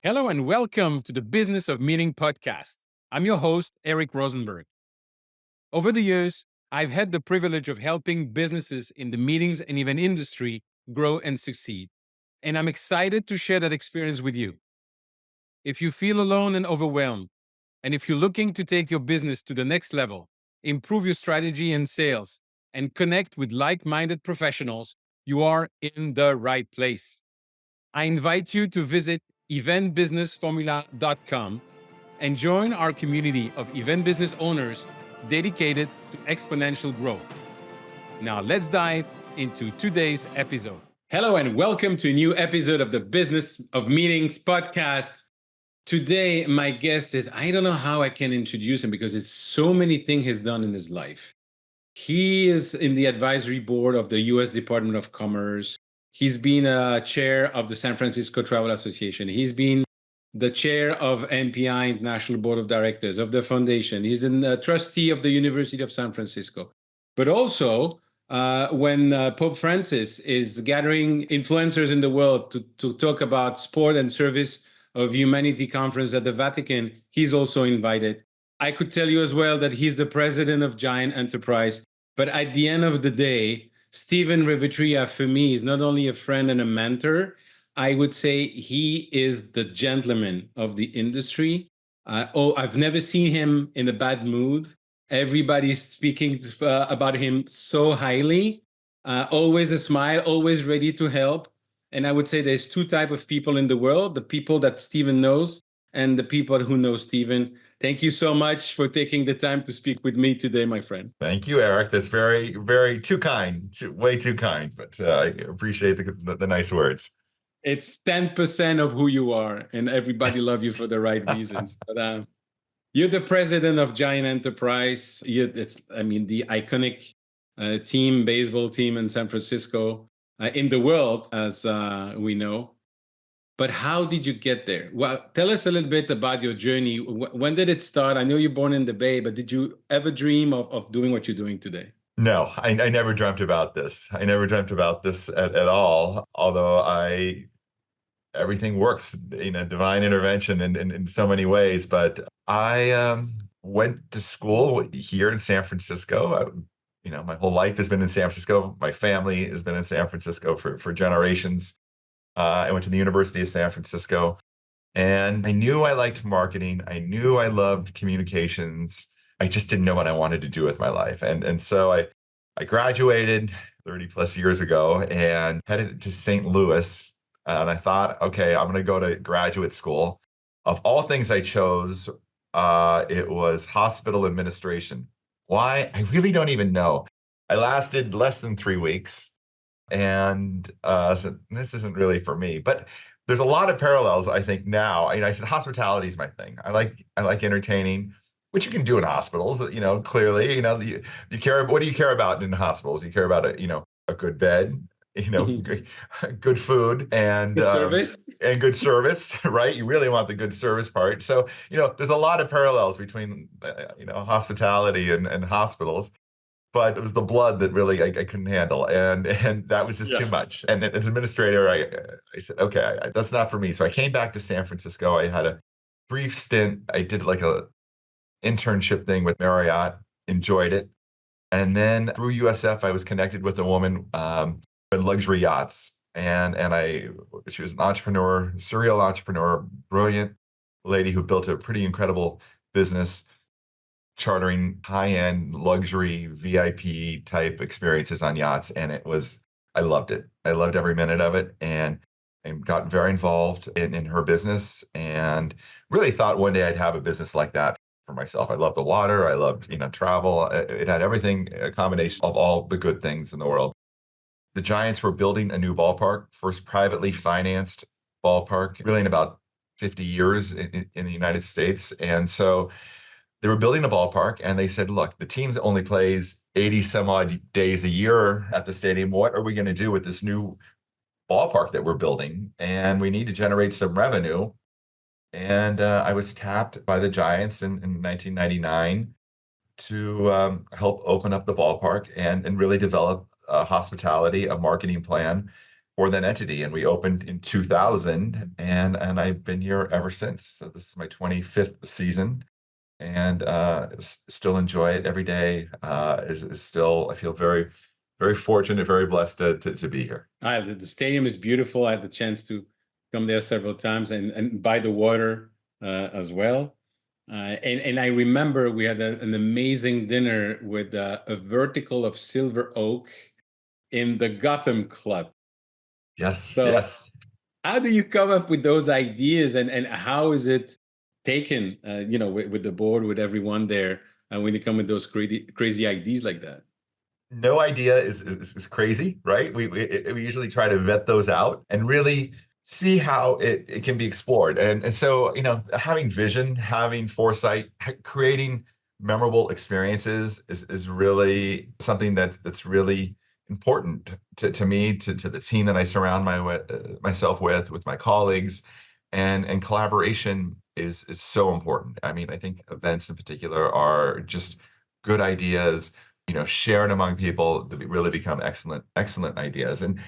Hello and welcome to the Business of Meeting podcast. I'm your host, Eric Rosenberg. Over the years, I've had the privilege of helping businesses in the meetings and event industry grow and succeed. And I'm excited to share that experience with you. If you feel alone and overwhelmed, and if you're looking to take your business to the next level, improve your strategy and sales, and connect with like minded professionals, you are in the right place. I invite you to visit eventbusinessformula.com and join our community of event business owners dedicated to exponential growth. Now, let's dive into today's episode. Hello, and welcome to a new episode of the Business of Meetings podcast. Today, my guest is, I don't know how I can introduce him because it's so many things he's done in his life. He is in the advisory board of the US Department of Commerce. He's been a chair of the San Francisco Travel Association. He's been the chair of NPI, International Board of Directors of the foundation. He's a trustee of the University of San Francisco. But also, when Pope Francis is gathering influencers in the world to talk about sport and service of humanity conference at the Vatican, he's also invited. I could tell you as well that he's the president of Giant Enterprise. But at the end of the day, Stephen Revetria, for me, is not only a friend and a mentor, I would say he is the gentleman of the industry. I've never seen him in a bad mood. Everybody's speaking about him so highly. Always a smile, always ready to help. And I would say there's two types of people in the world: the people that Stephen knows and the people who know Stephen. Thank you so much for taking the time to speak with me today, my friend. Thank you, Eric. That's very, very too kind, way too kind. But I appreciate the nice words. It's 10% of who you are, and everybody love you for the right reasons. But you're the president of Giant Enterprise. The iconic baseball team in San Francisco, in the world, as we know. But how did you get there? Well, tell us a little bit about your journey. When did it start? I know you're born in the Bay, but did you ever dream of doing what you're doing today? No, I never dreamt about this. I never dreamt about this at all. Although everything works, divine intervention in so many ways. But I went to school here in San Francisco. My whole life has been in San Francisco. My family has been in San Francisco for generations. I went to the University of San Francisco, and I knew I liked marketing. I knew I loved communications. I just didn't know what I wanted to do with my life. And so I graduated 30 plus years ago and headed to St. Louis. And I thought, okay, I'm going to go to graduate school. Of all things I chose, it was hospital administration. Why? I really don't even know. I lasted less than 3 weeks. And so this isn't really for me, but there's a lot of parallels, I think, now. I said hospitality is my thing. I like entertaining, which you can do in hospitals. Clearly, you care. What do you care about in hospitals? You care about a good bed, good food, and Good service. and good service, right? You really want the good service part. So there's a lot of parallels between hospitality and hospitals. But it was the blood that really I couldn't handle, and that was just too much. And as administrator, I said, okay, that's not for me. So I came back to San Francisco. I had a brief stint. I did like a internship thing with Marriott, enjoyed it, and then through USF, I was connected with a woman in luxury yachts, and she was an entrepreneur, serial entrepreneur, brilliant lady who built a pretty incredible business, chartering high-end luxury VIP type experiences on yachts. And I loved it. I loved every minute of it, and got very involved in her business, and really thought one day I'd have a business like that for myself. I love the water. I loved, travel. It had everything, a combination of all the good things in the world. The Giants were building a new ballpark, first privately financed ballpark, really in about 50 years in the United States. And so they were building a ballpark, and they said, look, the team only plays 80 some odd days a year at the stadium. What are we going to do with this new ballpark that we're building? And we need to generate some revenue. And I was tapped by the Giants in 1999 to help open up the ballpark and really develop hospitality, a marketing plan. for that entity. And we opened in 2000, and I've been here ever since. So this is my 25th season, and still enjoy it every day. Is still, I feel very fortunate, very blessed to be here. The stadium is beautiful. I had the chance to come there several times and by the water as well. And I remember we had an amazing dinner with a vertical of silver oak in the Gotham Club. Yes, So yes. how do you come up with those ideas, and how is it taken, with the board, with everyone there, and when you come with those crazy ideas like that? No idea is crazy, right? We usually try to vet those out and really see how it can be explored. And so, having vision, having foresight, creating memorable experiences is really something that's really important to me, to the team that I surround myself with my colleagues, and collaboration is so important. I mean, I think events in particular are just good ideas, shared among people that really become excellent ideas. And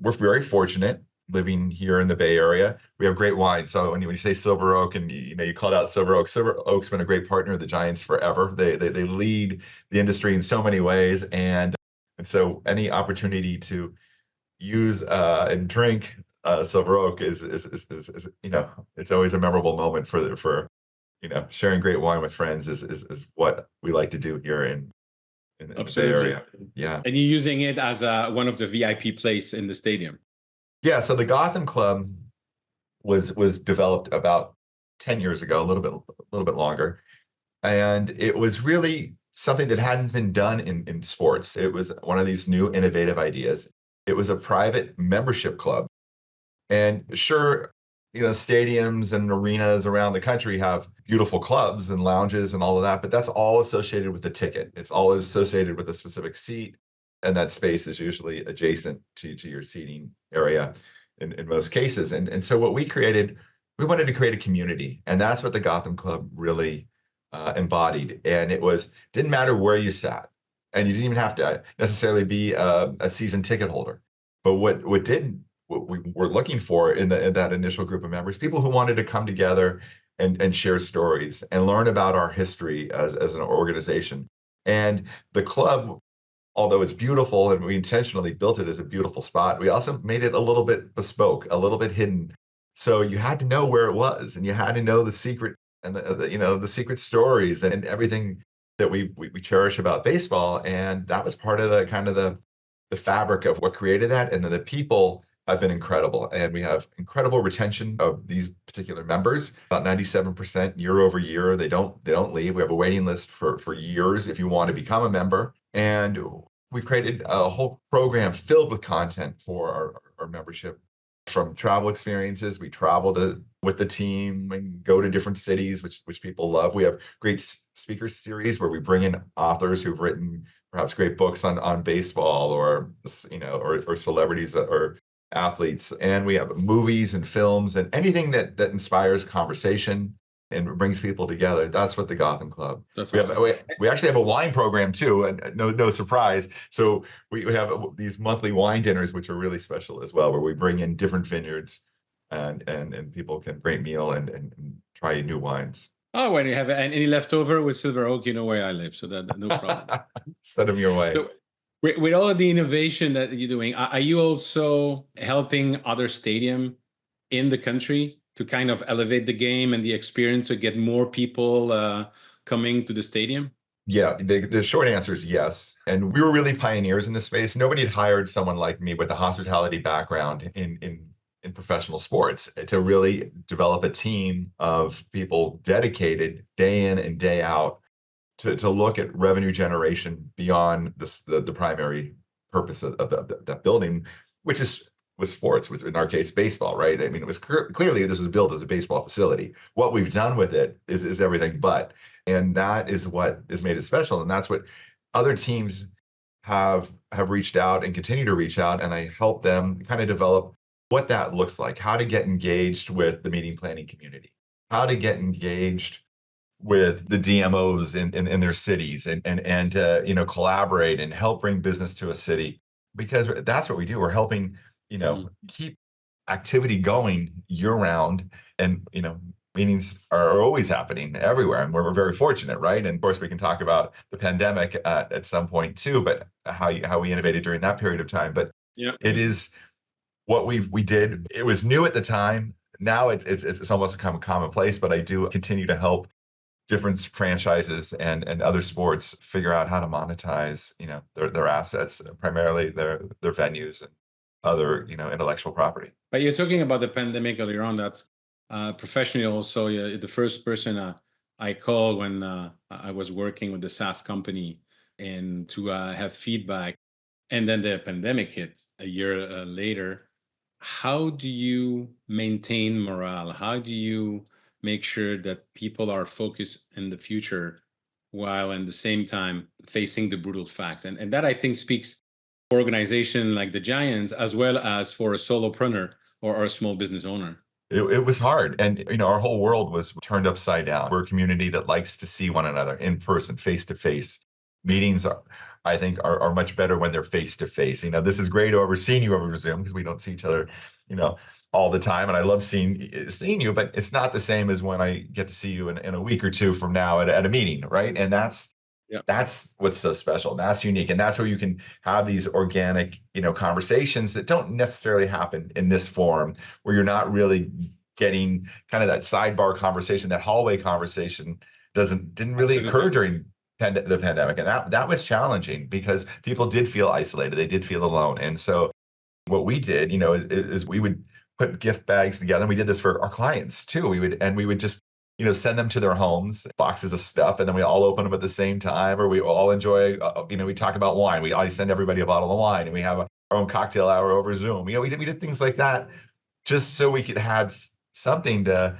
we're very fortunate living here in the Bay Area. We have great wine. So when you say Silver Oak, and you called out Silver Oak, Silver Oak's been a great partner of the Giants forever. They lead the industry in so many ways, and so any opportunity to use and drink Silver Oak is it's always a memorable moment for sharing great wine with friends is what we like to do here in the Bay Absolutely. Area. Yeah. And you're using it as one of the VIP place in the stadium. Yeah. So the Gotham Club was developed about 10 years ago, a little bit longer. And it was really something that hadn't been done in sports. It was one of these new innovative ideas. It was a private membership club. And sure, stadiums and arenas around the country have beautiful clubs and lounges and all of that, but that's all associated with the ticket. It's all associated with a specific seat, and that space is usually adjacent to your seating area in most cases. And so what we wanted to create a community, and that's what the Gotham Club really embodied. And didn't matter where you sat, and you didn't even have to necessarily be a season ticket holder. But what we were looking for in that initial group of members, people who wanted to come together and share stories and learn about our history as an organization. And the club, although it's beautiful and we intentionally built it as a beautiful spot, we also made it a little bit bespoke, a little bit hidden. So you had to know where it was, and you had to know the secret, and the secret stories and everything that we cherish about baseball. And that was part of the kind of the fabric of what created that. And then the people have been incredible, and we have incredible retention of these particular members, about 97% year over year. They don't leave. We have a waiting list for years if you want to become a member. And we've created a whole program filled with content for our membership, from travel experiences. We travel with the team and go to different cities, which people love. We have great speaker series where we bring in authors who've written perhaps great books on baseball, or or celebrities or athletes. And we have movies and films and anything that inspires conversation and brings people together. That's what the Gotham Club. That's We awesome. we actually have a wine program too, and no surprise. So we have these monthly wine dinners, which are really special as well, where we bring in different vineyards, and people can great meal and try new wines. Oh, when you have any leftover with Silver Oak, you know where I live, so that no problem. Send them your way. So, with all of the innovation that you're doing, are you also helping other stadium in the country to kind of elevate the game and the experience to get more people coming to the stadium? Yeah, the short answer is yes. And we were really pioneers in this space. Nobody had hired someone like me with a hospitality background in professional sports to really develop a team of people dedicated day in and day out to look at revenue generation beyond the primary purpose of that building, which was sports, was in our case baseball, right? I mean, it was clearly this was built as a baseball facility. What we've done with it is everything but, and that is what has made it special, and that's what other teams have reached out and continue to reach out, and I help them kind of develop what that looks like, how to get engaged with the meeting planning community, how to get engaged with the DMOs in their cities, and collaborate and help bring business to a city, because that's what we do. We're helping keep activity going year round. And, meetings are always happening everywhere. And we're very fortunate, right? And of course, we can talk about the pandemic at some point too, but how we innovated during that period of time. But Yeah. it is what we did. It was new at the time. Now it's almost become commonplace, but I do continue to help different franchises and other sports figure out how to monetize, their assets, primarily their venues and other, intellectual property. But you're talking about the pandemic earlier on. That professionally, also, you're the first person I called when I was working with the SaaS company and to have feedback. And then the pandemic hit a year later. How do you maintain morale? How do you make sure that people are focused in the future while at the same time facing the brutal facts? And that, I think, speaks for organization like the Giants as well as for a solopreneur or a small business owner. It was hard. And, our whole world was turned upside down. We're a community that likes to see one another in person, face to face. Meetings, I think, are much better when they're face to face. This is great over seeing you over Zoom because we don't see each other, you know, all the time. And I love seeing you, but it's not the same as when I get to see you in a week or two from now at a meeting, right? And Yeah, that's what's so special. That's unique. And that's where you can have these organic, conversations that don't necessarily happen in this forum, where you're not really getting kind of that sidebar conversation, that hallway conversation didn't really absolutely. occur during the pandemic. And that was challenging because people did feel isolated. They did feel alone. And so what we did, is we would put gift bags together. And we did this for our clients too. We would just, send them to their homes, boxes of stuff, and then we all open them at the same time, or we all enjoy, we talk about wine. We always send everybody a bottle of wine, and we have our own cocktail hour over Zoom. We did things like that just so we could have something to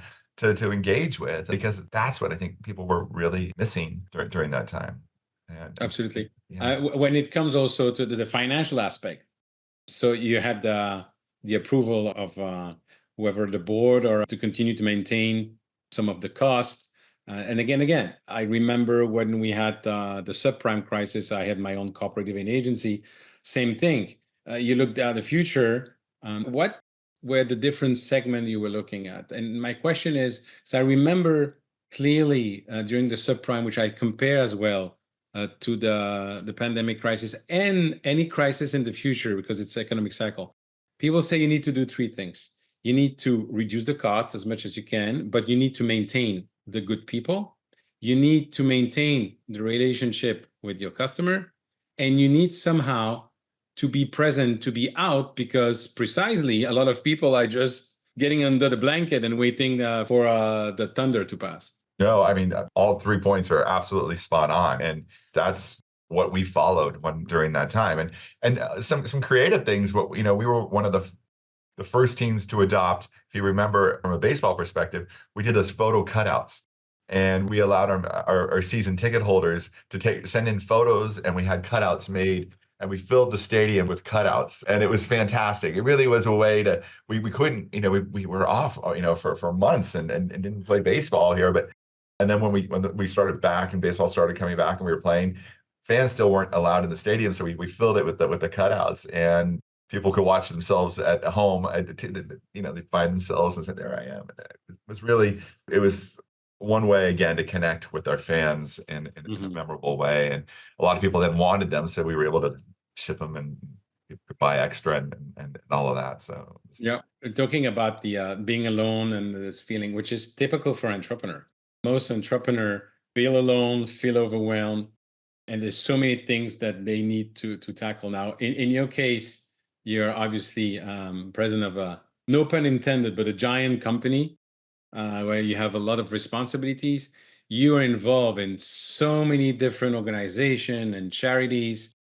engage with, because that's what I think people were really missing during that time. And Absolutely. yeah. When it comes also to the financial aspect, so you had the approval of whoever the board or to continue to maintain some of the costs. And again, I remember when we had the subprime crisis, I had my own cooperative and agency. Same thing. You looked at the future. What were the different segments you were looking at? And my question is, so I remember clearly during the subprime, which I compare as well to the pandemic crisis and any crisis in the future because it's economic cycle. People say you need to do three things. You need to reduce the cost as much as you can, but you need to maintain the good people. You need to maintain the relationship with your customer, and you need somehow to be present, to be out, because precisely a lot of people are just getting under the blanket and waiting for the thunder to pass. No, I mean, all 3 points are absolutely spot on, and that's what we followed during that time. And some creative things. We were one of the first teams to adopt. If you remember, from a baseball perspective, we did those photo cutouts, and we allowed our season ticket holders to send in photos, and we had cutouts made. And we filled the stadium with cutouts, and it was fantastic. It really was a way to. We couldn't, we were off, for months and didn't play baseball here, but. And then when we started back and baseball started coming back and we were playing, fans still weren't allowed in the stadium, so we filled it with the cutouts, and people could watch themselves at home. They find themselves and say, "There I am." It was one way again to connect with our fans in a memorable way, and a lot of people then wanted them, so we were able to ship them and buy extra and all of that. So Yeah, talking about the being alone and this feeling, which is typical for entrepreneur. Most entrepreneur feel alone, feel overwhelmed, and there's so many things that they need to tackle now. In your case, you're obviously president of no pun intended, but a giant company where you have a lot of responsibilities. You are involved in so many different organizations and charities.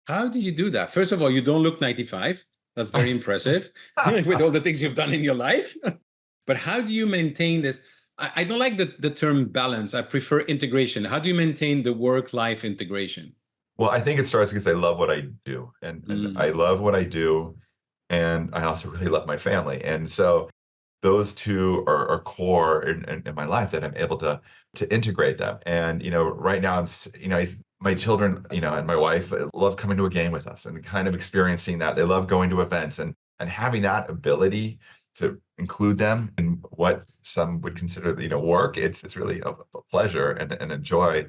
How do you do that? First of all, you don't look 95. That's very impressive with all the things you've done in your life. But how do you maintain this? I don't like the term balance. I prefer integration. How do you maintain the work-life integration? Well, I think it starts because I love what I do, and I Mm, love what I do, and I also really love my family, and so those two are core in my life, that I'm able to integrate them. And right now my children, and my wife love coming to a game with us and kind of experiencing that. They love going to events, and And having that ability to include them in what some would consider, work, it's really a pleasure and a joy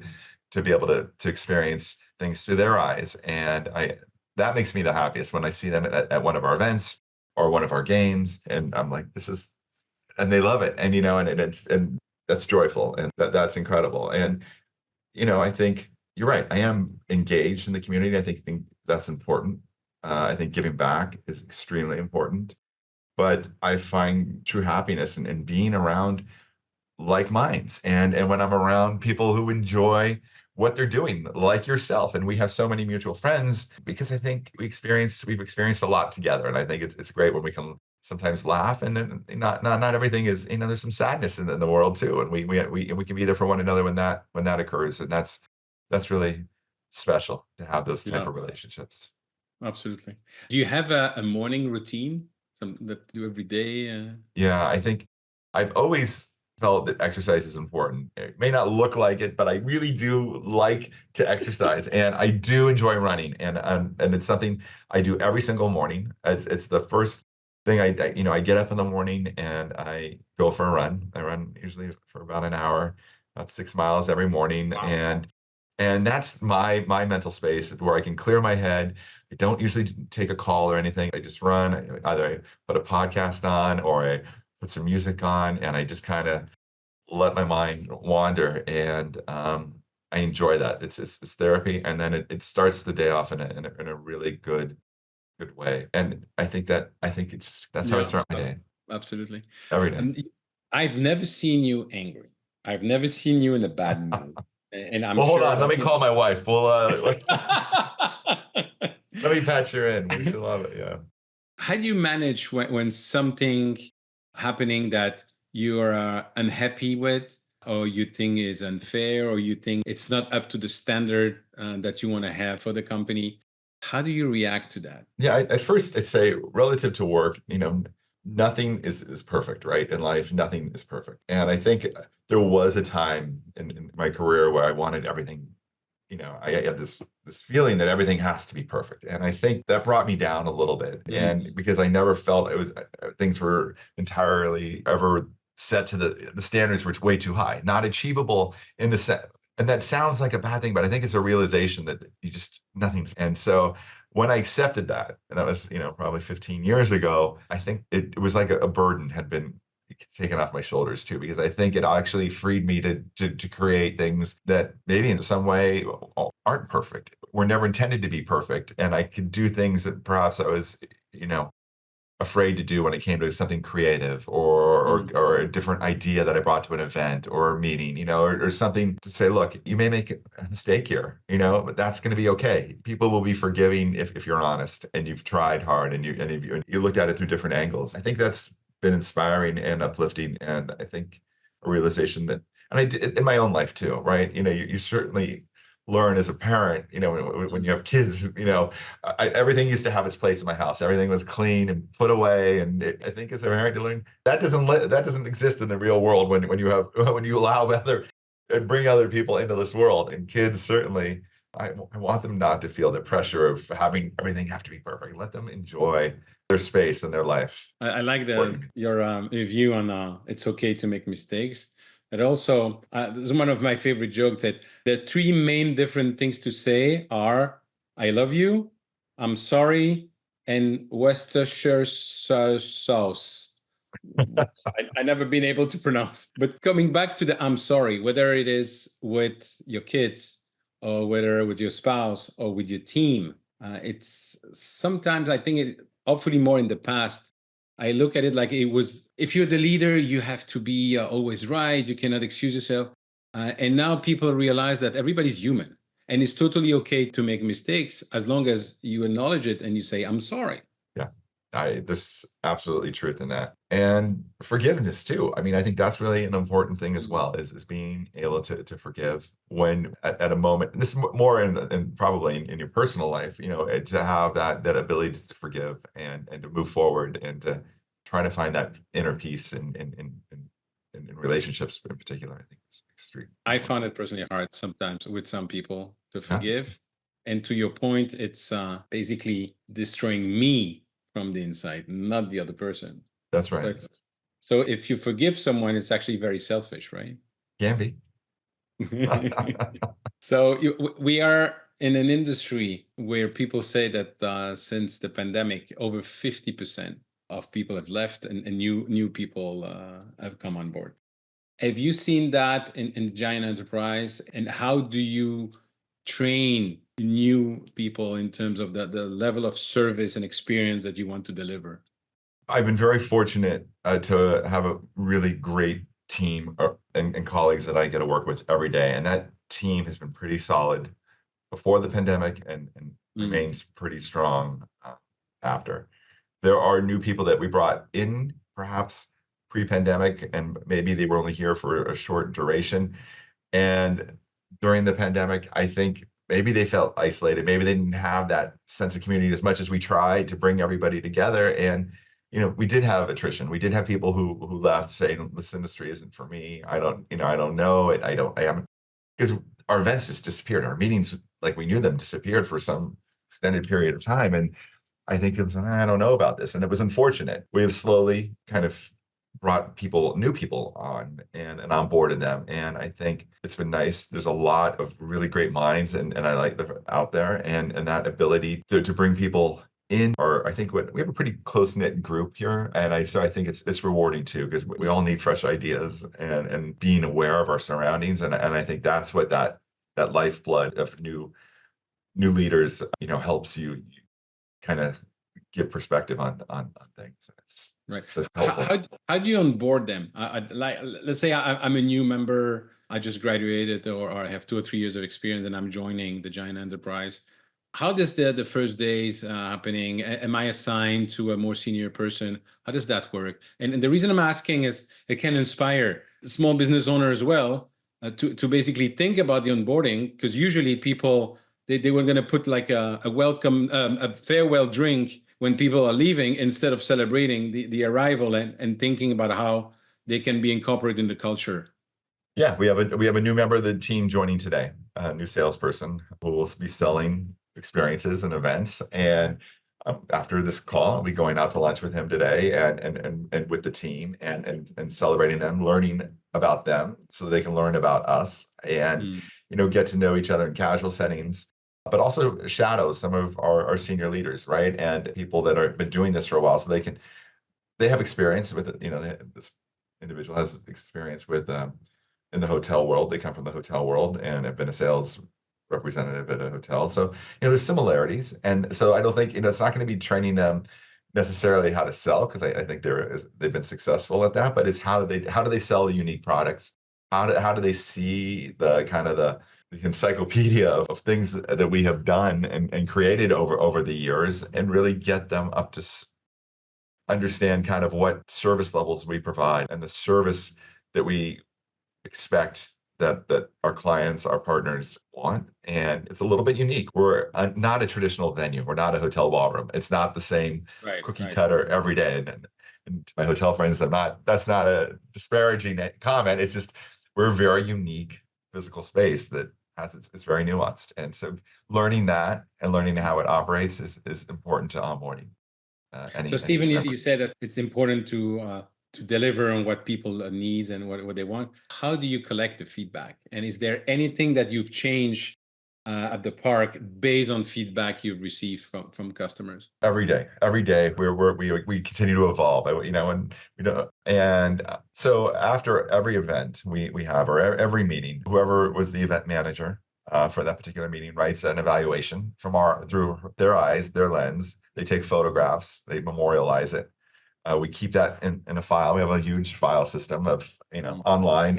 to be able to experience things through their eyes. And that makes me the happiest when I see them at one of our events or one of our games. And I'm like, and they love it. And, and that's joyful and that's incredible. And, I think you're right. I am engaged in the community. I think that's important. I think giving back is extremely important, but I find true happiness in being around like minds and when I'm around people who enjoy what they're doing, like yourself. And we have so many mutual friends because I think we've experienced a lot together. And I think it's great when we can sometimes laugh, and then not everything is, there's some sadness in the world too. And we can be there for one another when that occurs. And that's really special to have those type Yeah, of relationships. absolutely. Do you have a morning routine, something that you do every day? Yeah, I think I've always felt that exercise is important. It may not look like it, but I really do like to exercise, and I do enjoy running, and it's something I do every single morning. It's the first thing I get up in the morning and I go for a run. I run usually for about an hour, about 6 miles every morning, Wow. and that's my mental space where I can clear my head. I don't usually take a call or anything. I just run. Either I put a podcast on or I put some music on, and I just kind of let my mind wander. And I enjoy that. It's therapy, and then it starts the day off in a really good way. And that's how I Yeah, start my day absolutely. every day. Um, I've never seen you angry. I've never seen you in a bad mood. And I'm Well, hold sure on. Let that me call my wife. Let how me patch her in. We should love it. Yeah. do you manage when something happening that you are unhappy with, or you think is unfair, or you think it's not up to the standard that you want to have for the company? How do you react to that? Yeah, at first I'd say relative to work, nothing is perfect, right? In life, nothing is perfect. And I think there was a time in my career where I wanted everything, I had this feeling that everything has to be perfect. And I think that brought me down a little bit. And because I never felt it was things were entirely ever set to the standards were way too high, not achievable in the set. And that sounds like a bad thing, but I think it's a realization that nothing's. And so when I accepted that, and that was, probably 15 years ago, I think it was like a burden had been taken off my shoulders too, because I think it actually freed me to create things that maybe in some way aren't perfect. Were never intended to be perfect. And I could do things that perhaps I was, afraid to do when it came to something creative or a different idea that I brought to an event or a meeting, or something to say, look, you may make a mistake here, but that's going to be okay. People will be forgiving if you're honest and you've tried hard and you looked at it through different angles. I think that's been inspiring and uplifting, and I think a realization that, and I did in my own life too, right? You certainly learn as a parent, when you have kids, everything used to have its place in my house. Everything was clean and put away. And I think as a parent, you learn that doesn't exist in the real world when you have when you allow other and bring other people into this world. And kids certainly, I want them not to feel the pressure of having everything have to be perfect. Let them enjoy their space and their life. I like Important. your view on it's okay to make mistakes. And also, this is one of my favorite jokes that the three main different things to say are "I love you," "I'm sorry," and "Worcestershire sauce." I never been able to pronounce. But coming back to the "I'm sorry," whether it is with your kids or whether with your spouse or with your team, it's sometimes I think it hopefully more in the past. I look at it like it was if you're the leader, you have to be always right. You cannot excuse yourself. And now people realize that everybody's human and it's totally okay to make mistakes as long as you acknowledge it and you say, I'm sorry. Yeah. There's absolutely truth in that. And forgiveness too. I mean, I think that's really an important thing as well, is being able to forgive when at a moment, this is more in probably in your personal life, to have that ability to forgive and to move forward and to try to find that inner peace in relationships in particular. I think it's extremely I important. found it personally hard sometimes with some people to Yeah. forgive. And to your point, it's basically destroying me from the inside, not the other person. That's So right. it's so if you forgive someone, it's actually very selfish, right? Can be. So we are in an industry where people say that since the pandemic, over 50% of people have left and new people have come on board. Have you seen that in Giant Enterprise? And how do you train new people in terms of the level of service and experience that you want to deliver? I've been very fortunate to have a really great team and colleagues that I get to work with every day. And that team has been pretty solid before the pandemic and Mm, remains pretty strong after. There are new people that we brought in, perhaps pre-pandemic, and maybe they were only here for a short duration. And during the pandemic, I think maybe they felt isolated. Maybe they didn't have that sense of community as much as we tried to bring everybody together. And we did have attrition. We did have people who left saying, "This industry isn't for me. I don't know it. I haven't," because our events just disappeared. Our meetings, like we knew them, disappeared for some extended period of time. And I think it was, I don't know about this. And it was unfortunate. We have slowly kind of brought new people on and onboarded them. And I think it's been nice. There's a lot of really great minds and I like them out there and that ability to bring people in, or I think we have a pretty close knit group here. And so I think it's rewarding too, because we all need fresh ideas and being aware of our surroundings. And I think that's what that lifeblood of new leaders, helps you kind of give perspective on things. right. That's How, helpful. how, how do you onboard them? Like, let's say I'm a new member. I just graduated, or I have 2 or 3 years of experience, and I'm joining the Giant Enterprise. How does the first days happening? Am I assigned to a more senior person? How does that work? And the reason I'm asking is it can inspire small business owner as well to basically think about the onboarding, because usually people they were going to put like a welcome a farewell drink when people are leaving instead of celebrating the arrival and thinking about how they can be incorporated in the culture. Yeah, we have a new member of the team joining today, a new salesperson who will be selling experiences and events. And after this call, I'll be going out to lunch with him today and with the team and celebrating them, learning about them so they can learn about us and Mm, get to know each other in casual settings, but also shadows some of our senior leaders, right? And people that are been doing this for a while, so they have experience with it. This individual has experience with in the hotel world. They come from the hotel world and have been a sales representative at a hotel. So, there's similarities. And so I don't think, it's not going to be training them necessarily how to sell, because I think they've been successful at that, but it's how do they sell unique products? How do they see the kind of the encyclopedia of things that we have done and created over the years and really get them up to understand kind of what service levels we provide and the service that we expect that our clients, our partners want. And it's a little bit unique. We're not a traditional venue. We're not a hotel ballroom. It's not the same right, cookie right. cutter every day. And to my hotel friends, that's not a disparaging comment. It's just, we're a very unique physical space that it's very nuanced. And so learning that and learning how it operates is important to onboarding So, any Stephen, new you member. said that it's important to deliver on what people needs and what they want. How do you collect the feedback? And is there anything that you've changed at the park based on feedback you've received from customers? Every day we continue to evolve, and so after every event we have, or every meeting, whoever was the event manager for that particular meeting writes an evaluation through their eyes, their lens. They take photographs, they memorialize it. We keep that in a file. We have a huge file system of Mm. online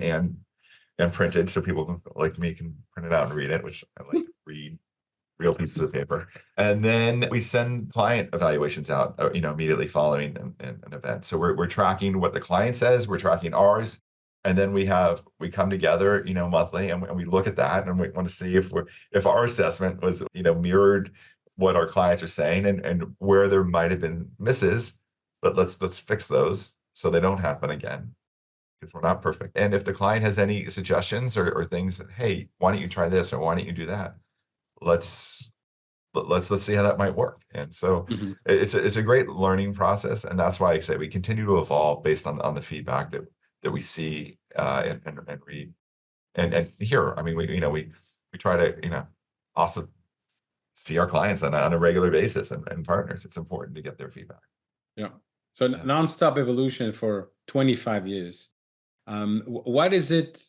and printed, so people like me can print it out and read it, which I like to read real pieces of paper. And then we send client evaluations out, immediately following an event. So we're tracking what the client says, we're tracking ours. And then we come together, monthly, and we look at that and we want to see if our assessment was, mirrored what our clients are saying and where there might have been misses, but let's fix those so they don't happen again, because we're not perfect. And if the client has any suggestions or things that, hey, why don't you try this or why don't you do that? Let's let's see how that might work. And so Mhm. it's a great learning process, and that's why I say we continue to evolve based on the feedback that we see and read and hear. I mean, we try to also see our clients on a regular basis and partners. It's important to get their feedback. Yeah. So Yeah. nonstop evolution for 25 years. What is it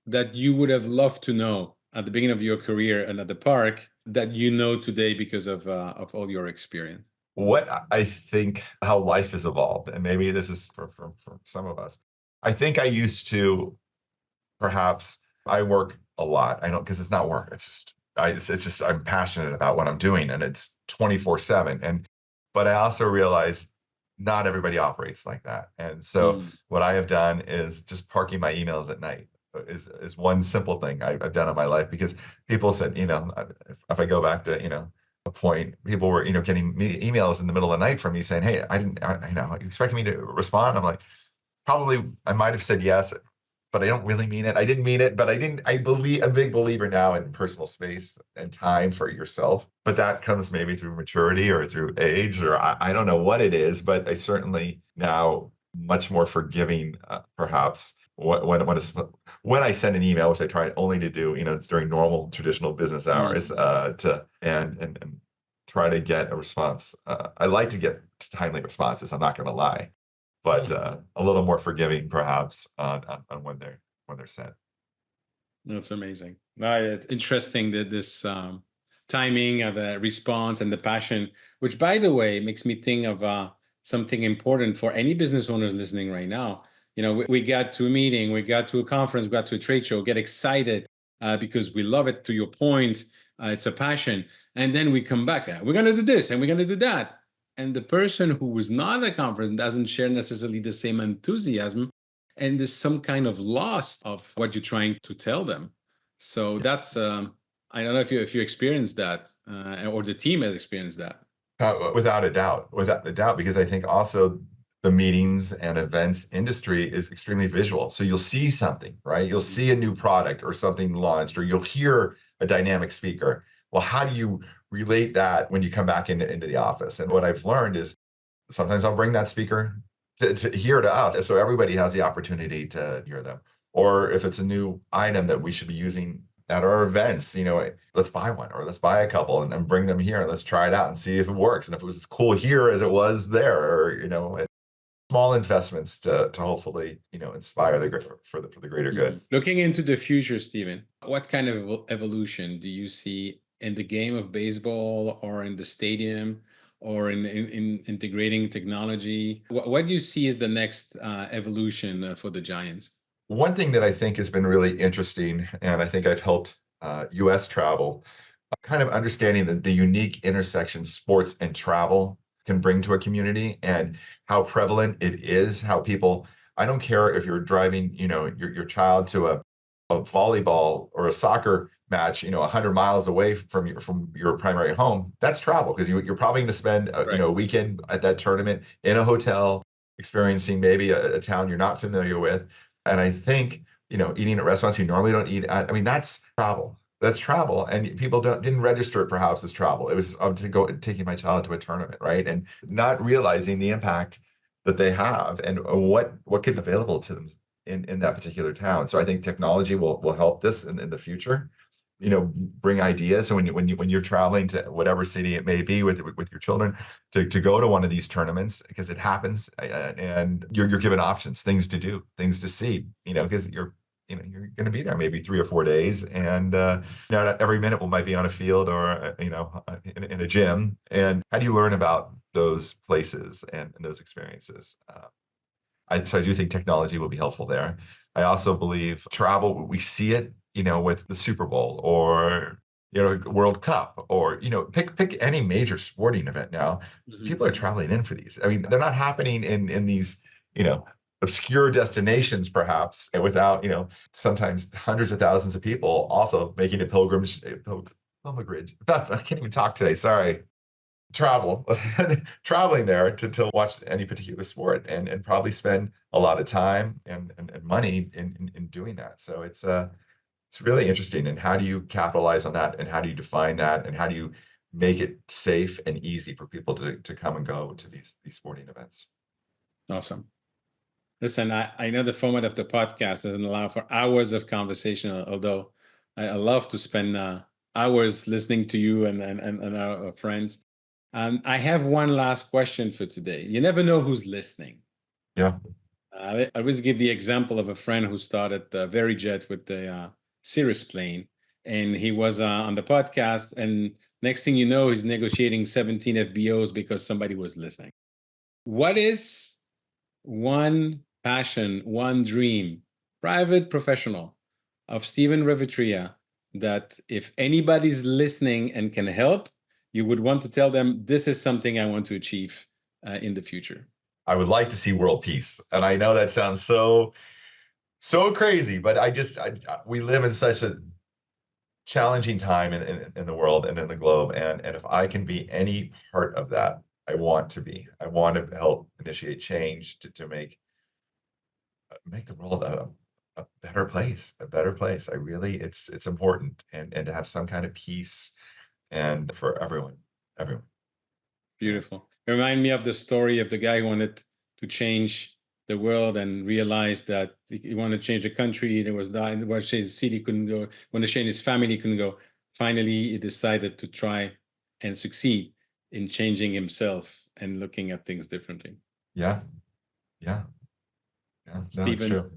that you would have loved to know at the beginning of your career and at the park that you know today because of all your experience? What I think how life has evolved, and maybe this is for some of us. I think I used to perhaps I work a lot. I don't because it's not work. It's just I'm passionate about what I'm doing and it's 24/7. And but I also realize not everybody operates like that. And so Mm. what I have done is just parking my emails at night is one simple thing I've done in my life because people said, if I go back to, a point, people were, getting me emails in the middle of the night from me saying, "Hey, I didn't, you expecting me to respond?" I'm like, probably I might have said yes, but I don't really mean it. I didn't mean it, but I didn't. I believe a big believer now in personal space and time for yourself. But that comes maybe through maturity or through age, or I don't know what it is. But I certainly now much more forgiving, perhaps when I send an email, which I try only to do, during normal traditional business hours, Mm. to and try to get a response. I like to get timely responses. I'm not going to lie, but a little more forgiving perhaps on when they're sent. That's amazing. It's interesting that this timing of the response and the passion, which, by the way, makes me think of something important for any business owners listening right now. We got to a meeting, we got to a conference, we got to a trade show, get excited because we love it. To your point, it's a passion, and then we come back. We're going to do this and we're going to do that, and the person who was not at the conference doesn't share necessarily the same enthusiasm, and there's some kind of loss of what you're trying to tell them. So that's I don't know if you experienced that or the team has experienced that. Without a doubt, because I think also the meetings and events industry is extremely visual. So you'll see something, right? You'll Mhm. see a new product or something launched, or you'll hear a dynamic speaker. Well, how do you relate that when you come back into the office? And what I've learned is sometimes I'll bring that speaker to here to us, so everybody has the opportunity to hear them. Or if it's a new item that we should be using at our events, let's buy one or let's buy a couple and bring them here and let's try it out and see if it works and if it was as cool here as it was there, or small investments to hopefully inspire for the greater good. Mhm. Looking into the future, Stephen, what kind of evolution do you see in the game of baseball or in the stadium or in integrating technology? What do you see as the next evolution for the Giants? One thing that I think has been really interesting, and I think I've helped U.S. travel kind of understanding the unique intersection sports and travel can bring to a community and how prevalent it is, how people, I don't care if you're driving, your child to a volleyball or a soccer match, 100 miles away from your primary home, that's travel because you're probably going to spend Right. a weekend at that tournament in a hotel, experiencing maybe a town you're not familiar with. And I think, eating at restaurants you normally don't eat at, I mean, that's travel. That's travel, and people didn't register it perhaps as travel. It was to go taking my child to a tournament, right? And not realizing the impact that they have and what could be available to them in that particular town. So I think technology will help this in the future. Bring ideas. So when you're traveling to whatever city it may be with your children to go to one of these tournaments because it happens, and you're given options, things to do, things to see. Because you're going to be there maybe 3 or 4 days, and not every minute will might be on a field or in a gym. And how do you learn about those places and those experiences? So I do think technology will be helpful there. I also believe travel, we see it, with the Super Bowl or, World Cup or, pick any major sporting event now. Mhm. People are traveling in for these. I mean, they're not happening in these, you know, obscure destinations, perhaps, without, sometimes hundreds of thousands of people also making a pilgrimage. I can't even talk today. Sorry, travel traveling there to watch any particular sport and probably spend a lot of time and money in doing that. So it's really interesting. And how do you capitalize on that, and how do you define that, and how do you make it safe and easy for people to come and go to these sporting events. Awesome. Listen, I know the format of the podcast doesn't allow for hours of conversation, although I love to spend hours listening to you and our friends. I have one last question for today. You never know who's listening. Yeah. I always give the example of a friend who started Veryjet with the Cirrus plane, and he was on the podcast, and next thing you know, he's negotiating 17 FBOs because somebody was listening. What is one passion, one dream, private, professional, of Stephen Revetria that if anybody's listening and can help, you would want to tell them, this is something I want to achieve in the future? I would like to see world peace. And I know that sounds so crazy, but we live in such a challenging time in the world and in the globe. And if I can be any part of that, I want to be. I want to help initiate change to make the world a better place, a better place. It's important, and to have some kind of peace, and for everyone. Beautiful. Remind me of the story of the guy who wanted to change the world and realized that he wanted to change the country. There was that, wanted to change the city, couldn't go. Wanted to change his family, couldn't go. Finally, he decided to try and succeed in changing himself and looking at things differently. Yeah. No, it's Stephen, true.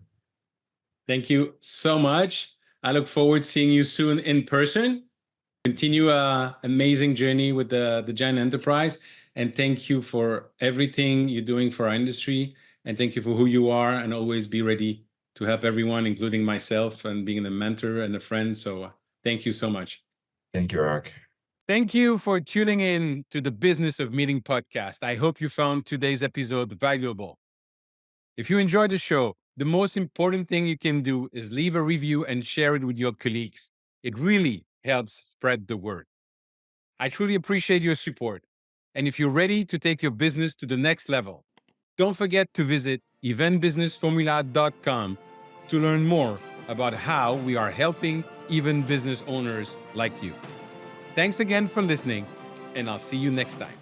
thank you so much. I look forward to seeing you soon in person. Continue an amazing journey with the Giant Enterprise. And thank you for everything you're doing for our industry. And thank you for who you are, and always be ready to help everyone, including myself, and being a mentor and a friend. So thank you so much. Thank you, Eric. Thank you for tuning in to the Business of Meeting podcast. I hope you found today's episode valuable. If you enjoyed the show, the most important thing you can do is leave a review and share it with your colleagues. It really helps spread the word. I truly appreciate your support. And if you're ready to take your business to the next level, don't forget to visit eventbusinessformula.com to learn more about how we are helping even business owners like you. Thanks again for listening, and I'll see you next time.